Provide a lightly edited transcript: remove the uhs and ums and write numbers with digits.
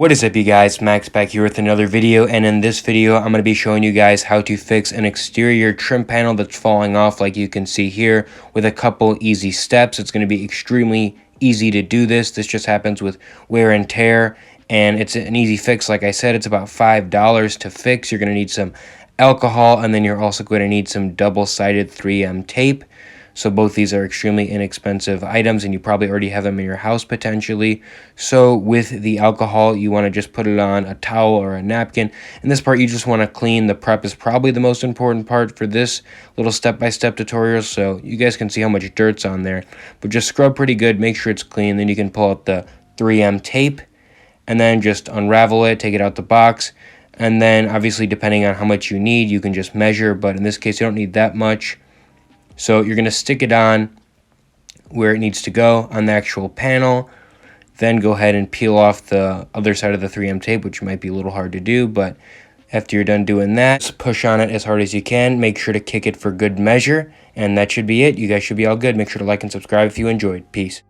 What is up, you guys? Max back here with another video, and in this video I'm going to be showing you guys how to fix an exterior trim panel that's falling off, like you can see here, with a couple easy steps. It's going to be extremely easy to do this. This just happens with wear and tear, and it's an easy fix. Like I said, it's about $5 to fix. You're going to need some alcohol, and then you're also going to need some double-sided 3M tape. So both these are extremely inexpensive items, and you probably already have them in your house potentially. So with the alcohol, you want to just put it on a towel or a napkin. And this part you just want to clean. The prep is probably the most important part for this little step-by-step tutorial, so you guys can see how much dirt's on there. But just scrub pretty good, make sure it's clean. Then you can pull out the 3M tape and then just unravel it, take it out the box. And then obviously depending on how much you need, you can just measure, but in this case you don't need that much. So you're going to stick it on where it needs to go on the actual panel. Then go ahead and peel off the other side of the 3M tape, which might be a little hard to do. But after you're done doing that, just push on it as hard as you can. Make sure to kick it for good measure. And that should be it. You guys should be all good. Make sure to like and subscribe if you enjoyed. Peace.